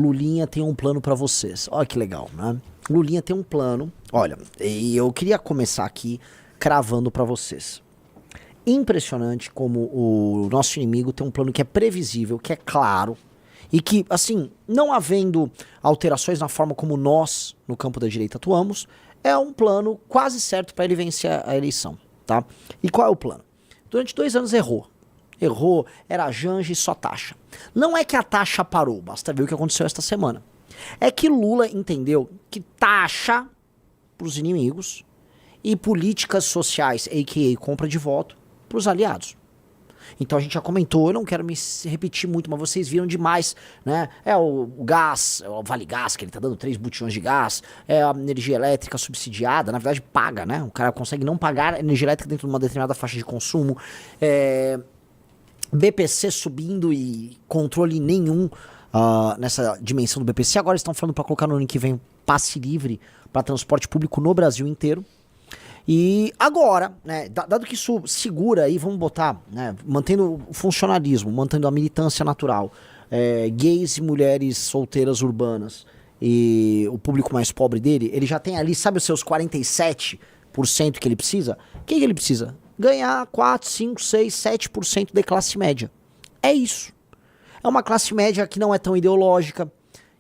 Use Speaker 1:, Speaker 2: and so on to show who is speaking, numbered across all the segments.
Speaker 1: Lulinha tem um plano pra vocês. Olha que legal, né? Lulinha tem um plano. Olha, e eu queria começar aqui cravando pra vocês. Impressionante como o nosso inimigo tem um plano que é previsível, que é claro, e que, assim, não havendo alterações na forma como nós, no campo da direita, atuamos, é um plano quase certo para ele vencer a eleição, tá? E qual é o plano? Durante 2 anos errou, era Janja e só taxa. Não é que a taxa parou, basta ver o que aconteceu esta semana. É que Lula entendeu que taxa para os inimigos e políticas sociais, a.k.a. compra de voto, para os aliados. Então a gente já comentou, eu não quero me repetir muito, mas vocês viram demais, né? É o gás, é o Vale Gás, que ele tá dando 3 botijões de gás, é a energia elétrica subsidiada, na verdade paga, né? O cara consegue não pagar energia elétrica dentro de uma determinada faixa de consumo, BPC subindo e controle nenhum nessa dimensão do BPC. Agora estão falando para colocar no ano que vem passe livre para transporte público no Brasil inteiro. E agora, né, dado que isso segura aí, vamos botar, né, mantendo o funcionalismo, mantendo a militância natural, gays e mulheres solteiras urbanas e o público mais pobre dele, ele já tem ali, sabe os seus 47% que ele precisa? O que ele precisa? Ganhar 4, 5, 6, 7% de classe média. É isso. É uma classe média que não é tão ideológica,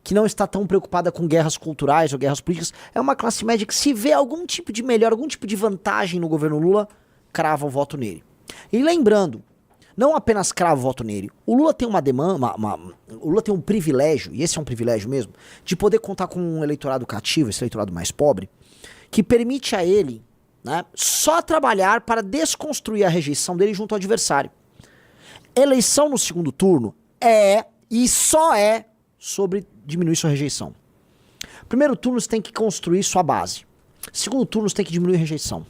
Speaker 1: que não está tão preocupada com guerras culturais ou guerras políticas. É uma classe média que, se vê algum tipo de melhor, algum tipo de vantagem no governo Lula, crava o voto nele. E lembrando, não apenas crava o voto nele, o Lula tem uma demanda, o Lula tem um privilégio, e esse é um privilégio mesmo, de poder contar com um eleitorado cativo, esse eleitorado mais pobre, que permite a ele, né, só trabalhar para desconstruir a rejeição dele junto ao adversário. Eleição no segundo turno é, e só é, sobre diminuir sua rejeição. Primeiro turno você tem que construir sua base. Segundo turno você tem que diminuir a rejeição.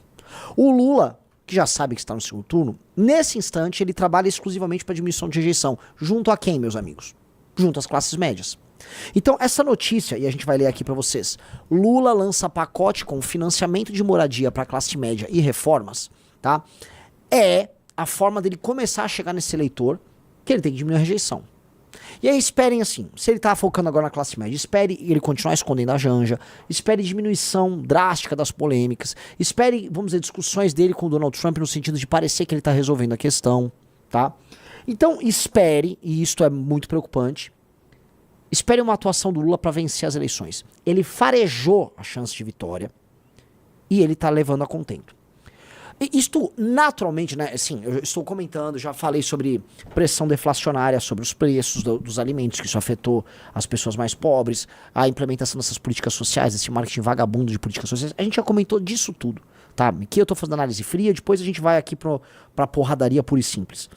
Speaker 1: O Lula, que já sabe que está no segundo turno, nesse instante ele trabalha exclusivamente para diminuição de rejeição. Junto a quem, meus amigos? Junto às classes médias. Então essa notícia, e a gente vai ler aqui para vocês, Lula lança pacote com financiamento de moradia para a classe média e reformas, tá? É a forma dele começar a chegar nesse eleitor, que ele tem que diminuir a rejeição. E aí esperem assim, se ele tá focando agora na classe média, espere ele continuar escondendo a Janja, espere diminuição drástica das polêmicas, espere, vamos dizer, discussões dele com o Donald Trump no sentido de parecer que ele tá resolvendo a questão, tá? Então espere, e isto é muito preocupante, espere uma atuação do Lula para vencer as eleições. Ele farejou a chance de vitória e ele tá levando a contento. Isto naturalmente, né, assim, eu estou comentando, já falei sobre pressão deflacionária, sobre os preços dos alimentos, que isso afetou as pessoas mais pobres, a implementação dessas políticas sociais, esse marketing vagabundo de políticas sociais, a gente já comentou disso tudo, tá? Aqui eu tô fazendo análise fria, depois a gente vai aqui pra porradaria pura e simples.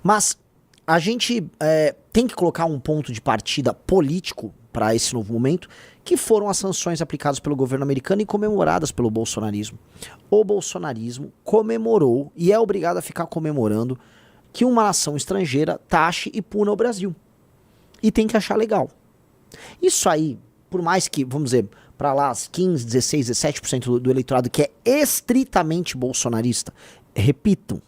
Speaker 1: Mas a gente tem que colocar um ponto de partida político para esse novo momento, que foram as sanções aplicadas pelo governo americano e comemoradas pelo bolsonarismo. O bolsonarismo comemorou e é obrigado a ficar comemorando que uma nação estrangeira taxe e puna o Brasil. E tem que achar legal. Isso aí, por mais que, vamos dizer, para lá as 15, 16, 17% do eleitorado que é estritamente bolsonarista, repitam,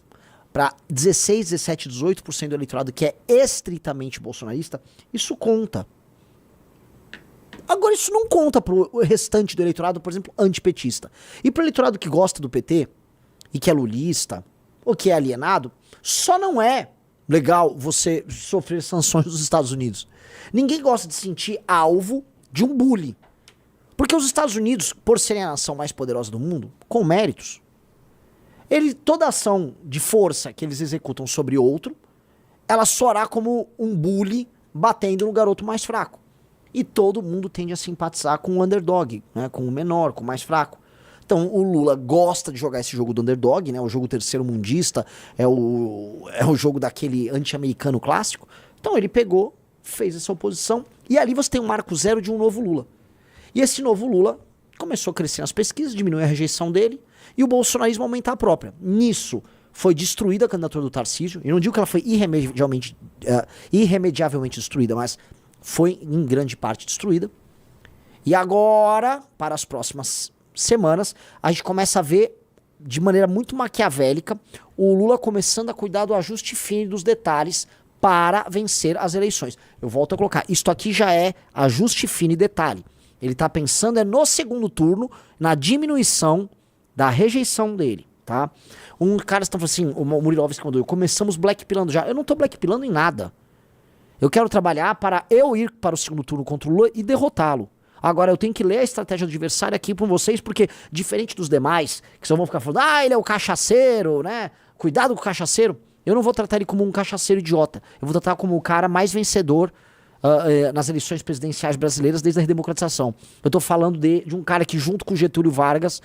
Speaker 1: para 16, 17, 18% do eleitorado que é estritamente bolsonarista, isso conta. Agora isso não conta pro restante do eleitorado, por exemplo, antipetista. E pro eleitorado que gosta do PT, e que é lulista, ou que é alienado, só não é legal você sofrer sanções dos Estados Unidos. Ninguém gosta de se sentir alvo de um bullying. Porque os Estados Unidos, por serem a nação mais poderosa do mundo, com méritos, toda ação de força que eles executam sobre outro, ela soará como um bully batendo no garoto mais fraco. E todo mundo tende a simpatizar com o underdog, né? Com o menor, com o mais fraco. Então o Lula gosta de jogar esse jogo do underdog, né? O jogo terceiro mundista, é o jogo daquele anti-americano clássico. Então ele pegou, fez essa oposição, e ali você tem um marco zero de um novo Lula. E esse novo Lula começou a crescer nas pesquisas, diminuir a rejeição dele, e o bolsonarismo aumentar a própria. Nisso foi destruída a candidatura do Tarcísio. Eu não digo que ela foi irremediavelmente destruída, mas foi em grande parte destruída. E agora, para as próximas semanas, a gente começa a ver de maneira muito maquiavélica o Lula começando a cuidar do ajuste fino dos detalhes para vencer as eleições. Eu volto a colocar, isto aqui já é ajuste fino e detalhe. Ele tá pensando no segundo turno, na diminuição da rejeição dele, tá? Um cara está falando assim, o Murilovski mandou, começamos blackpilando já. Eu não tô blackpilando em nada. Eu quero trabalhar para eu ir para o segundo turno contra o Lula e derrotá-lo. Agora, eu tenho que ler a estratégia do adversário aqui para vocês, porque diferente dos demais, que só vão ficar falando, ele é o cachaceiro, né? Cuidado com o cachaceiro. Eu não vou tratar ele como um cachaceiro idiota. Eu vou tratar como o cara mais vencedor nas eleições presidenciais brasileiras desde a redemocratização. Eu tô falando de um cara que, junto com Getúlio Vargas,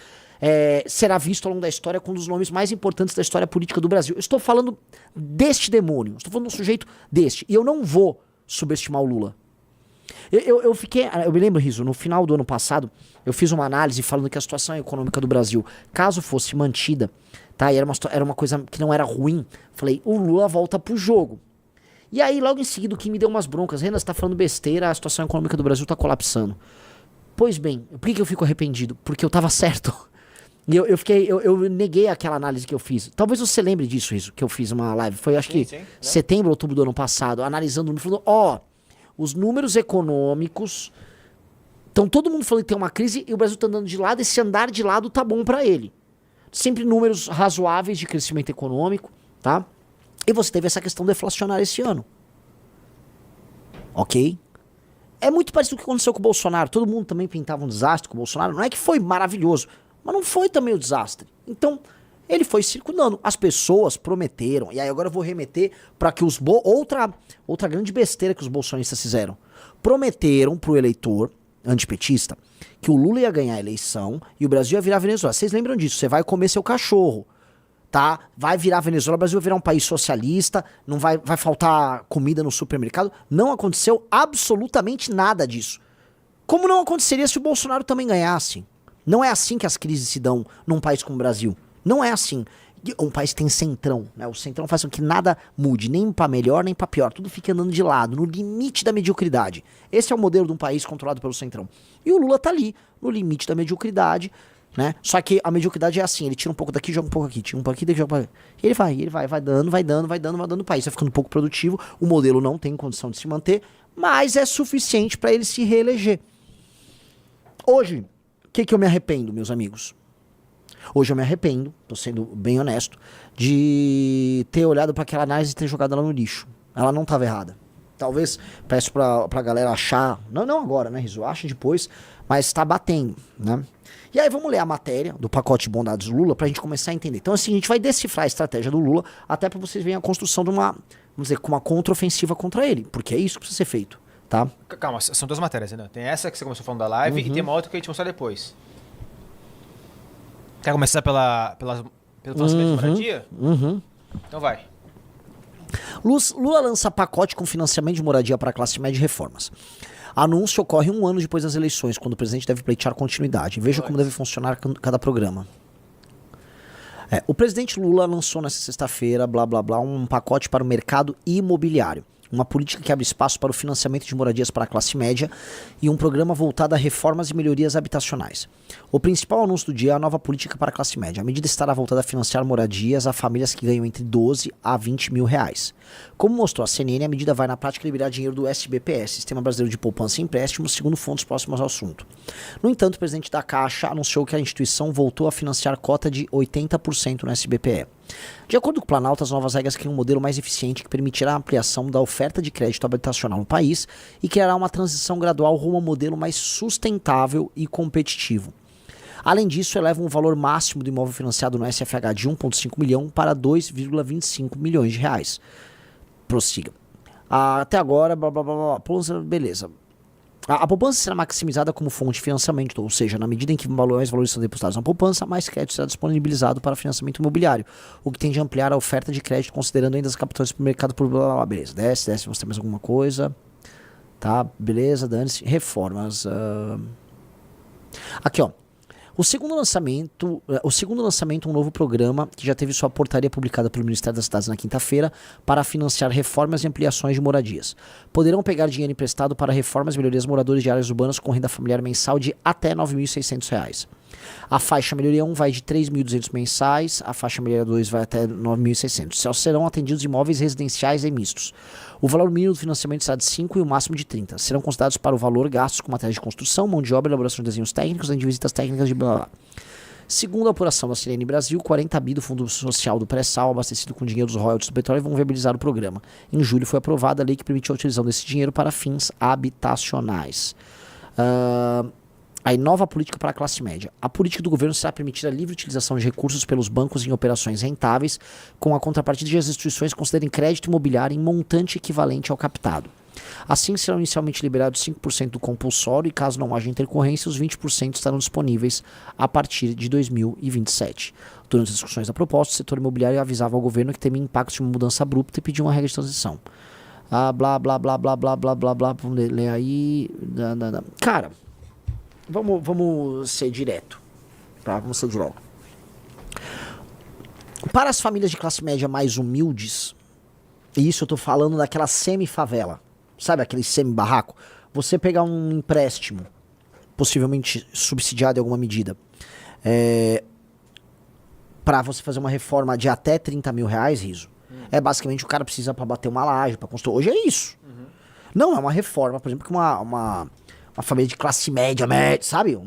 Speaker 1: será visto ao longo da história como um dos nomes mais importantes da história política do Brasil. Eu estou falando deste demônio. Estou falando de um sujeito deste. E eu não vou subestimar o Lula. Eu me lembro, Riso, no final do ano passado, eu fiz uma análise falando que a situação econômica do Brasil, caso fosse mantida, tá, e era uma coisa que não era ruim, falei, o Lula volta pro jogo. E aí, logo em seguida, o que me deu umas broncas, Renan, você tá falando besteira, a situação econômica do Brasil tá colapsando. Pois bem, por que eu fico arrependido? Porque eu tava certo. E eu neguei aquela análise que eu fiz. Talvez você lembre disso, Riso, que eu fiz uma live, foi acho que setembro, outubro do ano passado, analisando, falando, os números econômicos, então todo mundo falando que tem uma crise e o Brasil tá andando de lado, esse andar de lado tá bom pra ele. Sempre números razoáveis de crescimento econômico, tá? E você teve essa questão deflacionária esse ano. Ok? É muito parecido com o que aconteceu com o Bolsonaro. Todo mundo também pintava um desastre com o Bolsonaro. Não é que foi maravilhoso, mas não foi também o desastre. Então, ele foi circundando. As pessoas prometeram, e aí agora eu vou remeter para que outra grande besteira que os bolsonistas fizeram. Prometeram pro eleitor antipetista que o Lula ia ganhar a eleição e o Brasil ia virar Venezuela. Vocês lembram disso? Você vai comer seu cachorro, tá? Vai virar Venezuela, o Brasil vai virar um país socialista, não vai faltar comida no supermercado. Não aconteceu absolutamente nada disso. Como não aconteceria se o Bolsonaro também ganhasse? Não é assim que as crises se dão num país como o Brasil. Não é assim. Um país que tem centrão, né? O centrão faz com que nada mude, nem pra melhor, nem pra pior. Tudo fica andando de lado, no limite da mediocridade. Esse é o modelo de um país controlado pelo centrão. E o Lula tá ali, no limite da mediocridade, né? Só que a mediocridade é assim, ele tira um pouco daqui, joga um pouco aqui, tira um pouco aqui, joga um pouco aqui. E ele vai dando, o país vai ficando um pouco produtivo, o modelo não tem condição de se manter, mas é suficiente pra ele se reeleger. Hoje, o que eu me arrependo, meus amigos? Hoje eu me arrependo, tô sendo bem honesto, de ter olhado para aquela análise e ter jogado ela no lixo. Ela não estava errada. Talvez, peço pra galera achar, não agora, né, Riso? Acha depois, mas tá batendo, né? E aí vamos ler a matéria do pacote de bondades do Lula pra gente começar a entender. Então assim, a gente vai decifrar a estratégia do Lula até pra vocês verem a construção de uma, vamos dizer, com uma contraofensiva contra ele, porque é isso que precisa ser feito, tá?
Speaker 2: Calma, são duas matérias, né? Tem essa que você começou falando da live e tem uma outra que eu ia te mostrar depois. Quer começar pelo financiamento de moradia? Então vai.
Speaker 1: Lula lança pacote com financiamento de moradia para a classe média e reformas. Anúncio ocorre 1 ano depois das eleições, quando o presidente deve pleitear continuidade. Veja como deve funcionar cada programa. O presidente Lula lançou nesta sexta-feira, um pacote para o mercado imobiliário. Uma política que abre espaço para o financiamento de moradias para a classe média e um programa voltado a reformas e melhorias habitacionais. O principal anúncio do dia é a nova política para a classe média. A medida estará voltada a financiar moradias a famílias que ganham entre 12 a 20 mil reais. Como mostrou a CNN, a medida vai na prática liberar dinheiro do SBPS, Sistema Brasileiro de Poupança e Empréstimos, segundo fontes próximas ao assunto. No entanto, o presidente da Caixa anunciou que a instituição voltou a financiar cota de 80% no SBPE. De acordo com o Planalto, as novas regras criam um modelo mais eficiente que permitirá a ampliação da oferta de crédito habitacional no país e criará uma transição gradual rumo a um modelo mais sustentável e competitivo. Além disso, eleva um valor máximo do imóvel financiado no SFH de 1,5 milhão para 2,25 milhões de reais. Prossiga. Até agora, beleza. A poupança será maximizada como fonte de financiamento, ou seja, na medida em que mais valores são depositados na poupança, mais crédito será disponibilizado para financiamento imobiliário, o que tende a ampliar a oferta de crédito, considerando ainda as captações para o mercado por beleza. Desce, vamos ter mais alguma coisa. Tá, beleza, dane-se. Reformas. Aqui, ó. O segundo lançamento, um novo programa que já teve sua portaria publicada pelo Ministério das Cidades na quinta-feira para financiar reformas e ampliações de moradias. Poderão pegar dinheiro emprestado para reformas e melhorias moradores de áreas urbanas com renda familiar mensal de até R$ 9.600. A faixa melhoria 1 vai de 3.200 mensais, a faixa melhoria 2 vai até 9.600. Só serão atendidos imóveis residenciais e mistos. O valor mínimo do financiamento será de 5 e o máximo de 30. Serão considerados para o valor gastos com materiais de construção, mão de obra, elaboração de desenhos técnicos, além de visitas técnicas de blá blá blá. Segundo a apuração da Sirene Brasil, 40 bi do Fundo Social do Pré-Sal, abastecido com dinheiro dos royalties do petróleo, vão viabilizar o programa. Em julho foi aprovada a lei que permitiu a utilização desse dinheiro para fins habitacionais. A nova política para a classe média. A política do governo será permitir a livre utilização de recursos pelos bancos em operações rentáveis, com a contrapartida de as instituições considerem crédito imobiliário em montante equivalente ao captado. Assim, serão inicialmente liberados 5% do compulsório e, caso não haja intercorrência, os 20% estarão disponíveis a partir de 2027. Durante as discussões da proposta, o setor imobiliário avisava ao governo que temia impactos de uma mudança abrupta e pediu uma regra de transição. Blá, blá, blá, blá, blá, blá, blá, blá, vamos ler aí. Cara... Vamos ser direto. Tá? Vamos ser direto. Para as famílias de classe média mais humildes, e isso eu tô falando daquela semi-favela, sabe aquele semi-barraco? Você pegar um empréstimo, possivelmente subsidiado em alguma medida, para você fazer uma reforma de até 30 mil reais, Riso, é basicamente o cara precisa para bater uma laje, para construir. Hoje é isso. Não é uma reforma, por exemplo, que uma família de classe média, sabe?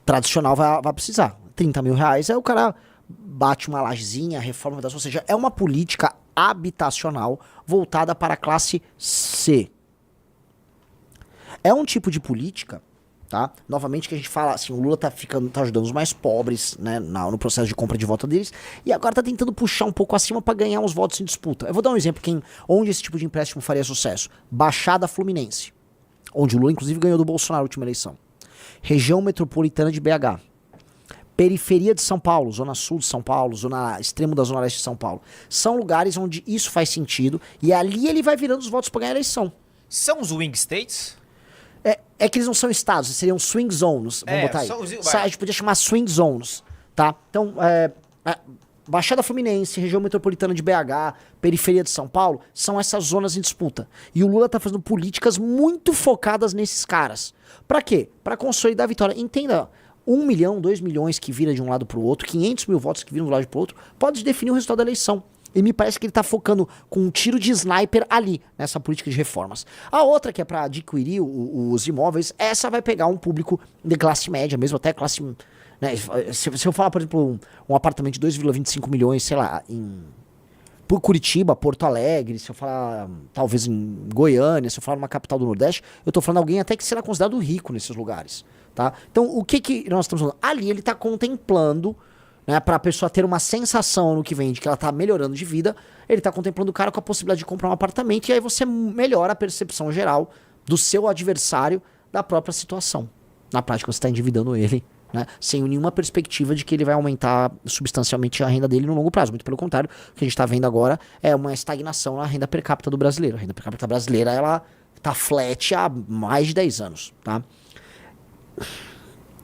Speaker 1: Tradicional vai precisar. 30 mil reais, aí o cara bate uma lajezinha, reforma, ou seja, é uma política habitacional voltada para a classe C. É um tipo de política, tá? Novamente que a gente fala assim, o Lula tá ajudando os mais pobres, né, no processo de compra de voto deles, e agora tá tentando puxar um pouco acima para ganhar uns votos em disputa. Eu vou dar um exemplo onde esse tipo de empréstimo faria sucesso. Baixada Fluminense, onde o Lula, inclusive, ganhou do Bolsonaro na última eleição. Região metropolitana de BH. Periferia de São Paulo, Zona Sul de São Paulo, extremo da Zona Leste de São Paulo. São lugares onde isso faz sentido e ali ele vai virando os votos para ganhar a eleição.
Speaker 2: São os swing states?
Speaker 1: É que eles não são estados, seriam swing zones. Vamos botar aí. A gente podia chamar swing zones, tá? Então, Baixada Fluminense, região metropolitana de BH, periferia de São Paulo, são essas zonas em disputa. E o Lula tá fazendo políticas muito focadas nesses caras. Pra quê? Pra consolidar a vitória. Entenda, 1 milhão, 2 milhões que vira de um lado pro outro, 500 mil votos que viram de um lado pro outro, pode definir o resultado da eleição. E me parece que ele tá focando com um tiro de sniper ali, nessa política de reformas. A outra, que é pra adquirir os imóveis, essa vai pegar um público de classe média, mesmo até classe... Né? Se eu falar, por exemplo, um apartamento de 2,25 milhões, sei lá, por Curitiba, Porto Alegre, se eu falar talvez em Goiânia, se eu falar numa capital do Nordeste, eu tô falando alguém até que será considerado rico nesses lugares, tá? Então, o que nós estamos falando? Ali ele tá contemplando, né, pra pessoa ter uma sensação no que vem de que ela tá melhorando de vida, ele tá contemplando o cara com a possibilidade de comprar um apartamento, e aí você melhora a percepção geral do seu adversário da própria situação. Na prática, você tá endividando ele, né, sem nenhuma perspectiva de que ele vai aumentar substancialmente a renda dele no longo prazo. Muito pelo contrário, o que a gente está vendo agora é uma estagnação na renda per capita do brasileiro. A renda per capita brasileira, ela tá flat há mais de 10 anos, tá?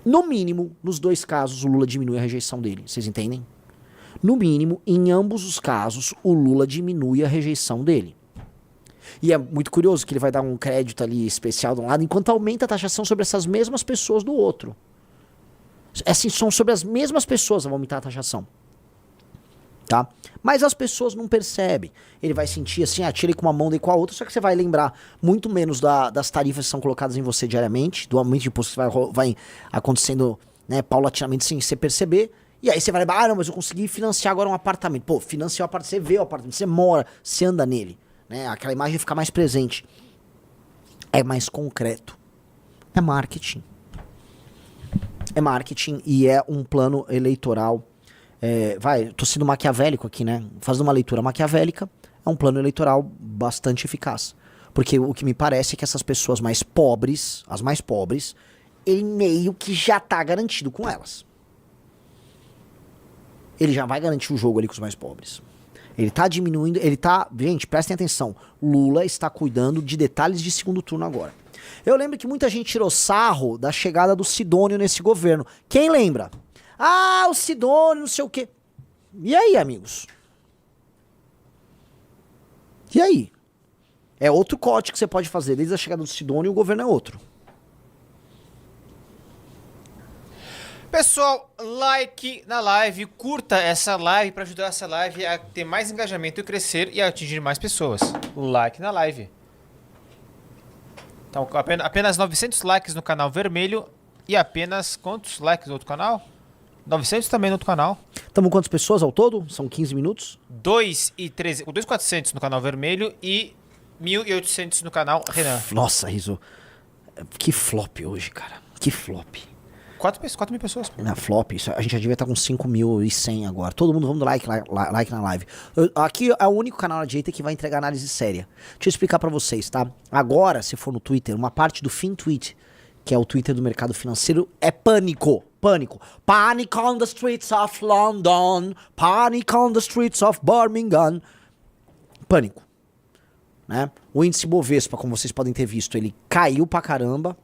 Speaker 1: No mínimo, nos dois casos, o Lula diminui a rejeição dele. Vocês entendem? No mínimo, em ambos os casos, o Lula diminui a rejeição dele. E é muito curioso que ele vai dar um crédito ali especial de um lado, enquanto aumenta a taxação sobre essas mesmas pessoas do outro. Assim, são sobre as mesmas pessoas a aumentar a taxação. Tá? Mas as pessoas não percebem. Ele vai sentir assim, tirei com uma mão, dei com a outra, só que você vai lembrar muito menos das tarifas que são colocadas em você diariamente, do aumento de imposto que vai acontecendo, né, paulatinamente sem você perceber. E aí você vai lembrar, não, mas eu consegui financiar agora um apartamento. Pô, financiar o apartamento, você vê o apartamento, você mora, você anda nele. Né? Aquela imagem fica mais presente. É mais concreto. É marketing. É marketing e é um plano eleitoral. Tô sendo maquiavélico aqui, né? Fazendo uma leitura maquiavélica, é um plano eleitoral bastante eficaz. Porque o que me parece é que essas pessoas mais pobres, as mais pobres, ele meio que já tá garantido com elas. Ele já vai garantir o jogo ali com os mais pobres. Ele tá diminuindo, gente, prestem atenção, Lula está cuidando de detalhes de segundo turno agora. Eu lembro que muita gente tirou sarro da chegada do Sidônio nesse governo. Quem lembra? Ah, o Sidônio, não sei o quê. E aí, amigos? E aí? É outro corte que você pode fazer. Desde a chegada do Sidônio, o governo é outro.
Speaker 2: Pessoal, like na live, curta essa live para ajudar essa live a ter mais engajamento e crescer e atingir mais pessoas. Like na live. Então, apenas 900 likes no canal vermelho e apenas quantos likes no outro canal? 900 também no outro canal.
Speaker 1: Estamos quantas pessoas ao todo? São 15 minutos?
Speaker 2: 2.400 no canal vermelho e 1.800 no canal Renan.
Speaker 1: Nossa, Riso. Que flop hoje, cara. Que flop.
Speaker 2: 4 mil pessoas.
Speaker 1: Na flop, isso, a gente já devia estar com 5.100 agora. Todo mundo, vamos dar like na live. Aqui é o único canal à direita que vai entregar análise séria. Deixa eu explicar pra vocês, tá? Agora, se for no Twitter, uma parte do FinTweet, que é o Twitter do mercado financeiro, é pânico. Pânico. Panic on the streets of London. Panic on the streets of Birmingham. Pânico. Né? O índice Bovespa, como vocês podem ter visto, ele caiu pra caramba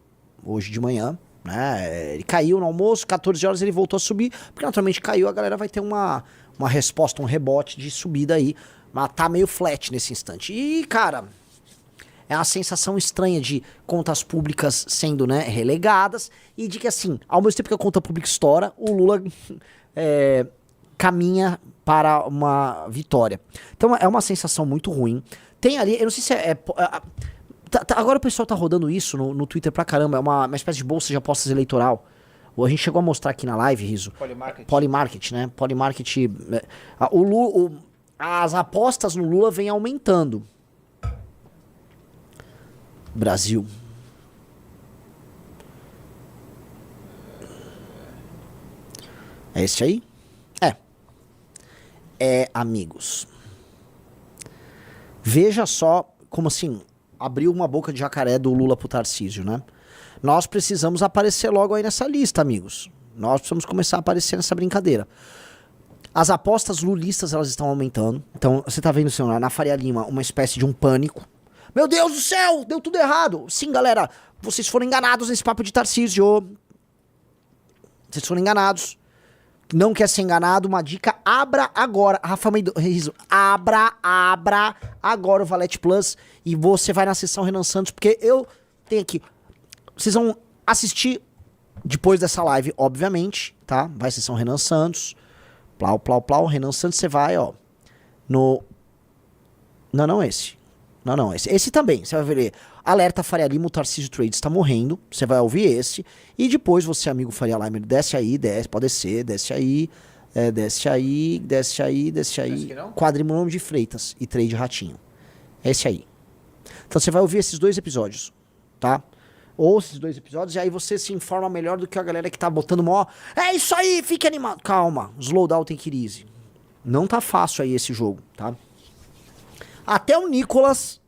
Speaker 1: hoje de manhã. Né? Ele caiu no almoço, 14 horas ele voltou a subir, porque naturalmente caiu, a galera vai ter uma resposta, um rebote de subida aí, mas tá meio flat nesse instante. E, cara, é uma sensação estranha de contas públicas sendo, né, relegadas, e de que, assim, ao mesmo tempo que a conta pública estoura, o Lula caminha para uma vitória. Então é uma sensação muito ruim. Tem ali, eu não sei se agora o pessoal tá rodando isso no Twitter pra caramba, é uma espécie de bolsa de apostas eleitoral. A gente chegou a mostrar aqui na live, Riso. Polymarket, né? Polymarket. As apostas no Lula vêm aumentando. Brasil. É esse aí? Amigos. Veja só como assim... abriu uma boca de jacaré do Lula pro Tarcísio, né? Nós precisamos aparecer logo aí nessa lista, amigos. Nós precisamos começar a aparecer nessa brincadeira. As apostas lulistas, elas estão aumentando. Então, você tá vendo, senhor, na Faria Lima, uma espécie de um pânico. Meu Deus do céu, deu tudo errado. Sim, galera, vocês foram enganados nesse papo de Tarcísio. Vocês foram enganados. Não quer ser enganado, uma dica, abra agora, Rafa Riso, abra agora o Valete Plus e você vai na sessão Renan Santos, porque eu tenho aqui, vocês vão assistir depois dessa live, obviamente, tá? Vai sessão Renan Santos, plau, Renan Santos, você vai, ó, no, não esse, esse também, você vai ver, alerta Faria Lima, o Tarcísio Trades está morrendo, você vai ouvir esse, e depois você, amigo Faria Lima, desce aí, pode descer, desce aí, Quadrimônio de Freitas e Trade Ratinho, é esse aí. Então você vai ouvir esses 2 episódios, tá? Ouça esses 2 episódios e aí você se informa melhor do que a galera que tá botando mó, é isso aí, fique animado, calma, slowdown tem que ir easy. Não tá fácil aí esse jogo, tá? Até o Nicolas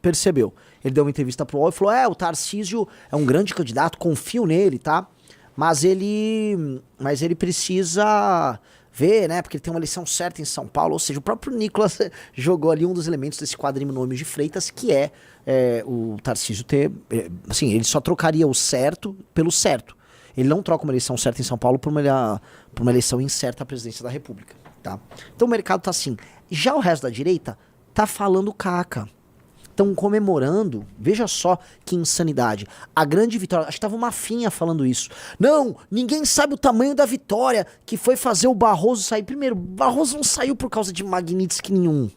Speaker 1: percebeu. Ele deu uma entrevista pro UOL e falou, o Tarcísio é um grande candidato, confio nele, tá? Mas ele precisa ver, né? Porque ele tem uma eleição certa em São Paulo, ou seja, o próprio Nicolas jogou ali um dos elementos desse quadrinômio de Freitas, que é o Tarcísio ter, assim, ele só trocaria o certo pelo certo. Ele não troca uma eleição certa em São Paulo por uma eleição incerta à presidência da República, tá? Então o mercado tá assim. Já o resto da direita tá falando caca. Estão comemorando, veja só que insanidade. A grande vitória, acho que tava uma Mafinha falando isso. Não, ninguém sabe o tamanho da vitória que foi fazer o Barroso sair. Primeiro, o Barroso não saiu por causa de Magnitsky nenhum.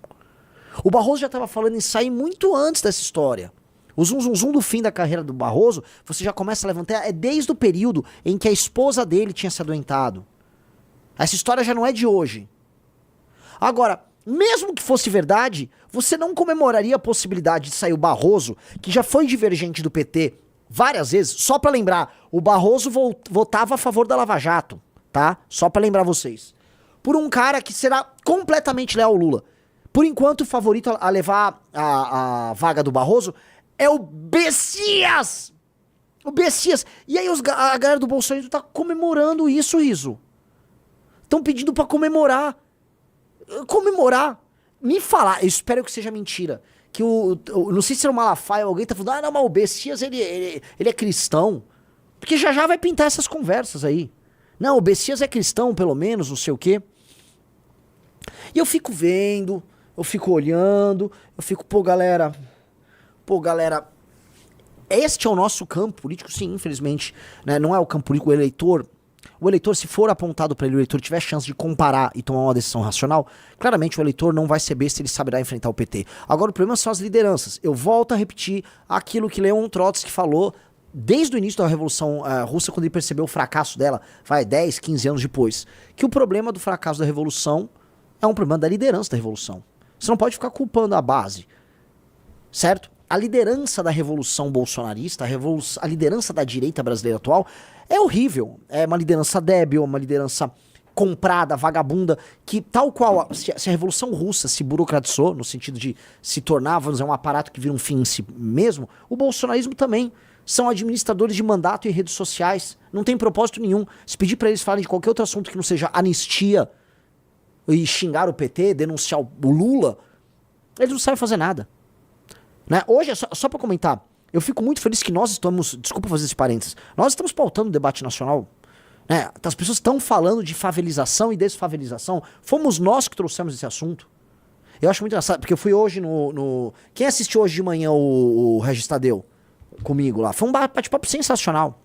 Speaker 1: O Barroso já estava falando em sair muito antes dessa história. O zum do fim da carreira do Barroso, você já começa a levantar, é desde o período em que a esposa dele tinha se adoentado. Essa história já não é de hoje. Agora, mesmo que fosse verdade, você não comemoraria a possibilidade de sair o Barroso, que já foi divergente do PT várias vezes. Só pra lembrar, o Barroso votava a favor da Lava Jato, tá? Só pra lembrar vocês. Por um cara que será completamente leal ao Lula. Por enquanto, o favorito a levar a vaga do Barroso é o Bessias! O Bessias! E aí a galera do Bolsonaro tá comemorando isso, Riso. Estão pedindo pra comemorar. Comemorar, me falar, eu espero que seja mentira, que não sei se era o Malafaia ou alguém tá falando, não, mas o Bessias, ele é cristão, porque já vai pintar essas conversas aí, não, o Bessias é cristão, pelo menos, não sei o quê, e eu fico vendo, eu fico olhando, eu fico, pô galera, este é o nosso campo político, sim, infelizmente, né? Não é o campo político, o eleitor, o eleitor, se for apontado para ele, o eleitor tiver chance de comparar e tomar uma decisão racional, claramente o eleitor não vai ser besta, ele saberá enfrentar o PT. Agora o problema são as lideranças. Eu volto a repetir aquilo que Leon Trotsky falou desde o início da Revolução Russa, quando ele percebeu o fracasso dela, 10, 15 anos depois, que o problema do fracasso da Revolução é um problema da liderança da Revolução. Você não pode ficar culpando a base, certo? A liderança da Revolução bolsonarista, a liderança da direita brasileira atual é horrível. É uma liderança débil, uma liderança comprada, vagabunda, que tal qual se a Revolução Russa se burocratizou, no sentido de se tornar, vamos dizer, um aparato que vira um fim em si mesmo, o bolsonarismo também. São administradores de mandato em redes sociais, não tem propósito nenhum. Se pedir pra eles falarem de qualquer outro assunto que não seja anistia e xingar o PT, denunciar o Lula, eles não sabem fazer nada. Né? Hoje, só pra comentar, eu fico muito feliz que nós estamos, desculpa fazer esse parênteses, nós estamos pautando o debate nacional. Né? As pessoas estão falando de favelização e desfavelização. Fomos nós que trouxemos esse assunto. Eu acho muito engraçado, porque eu fui hoje Quem assistiu hoje de manhã o Regis Tadeu comigo lá? Foi um bate-papo sensacional.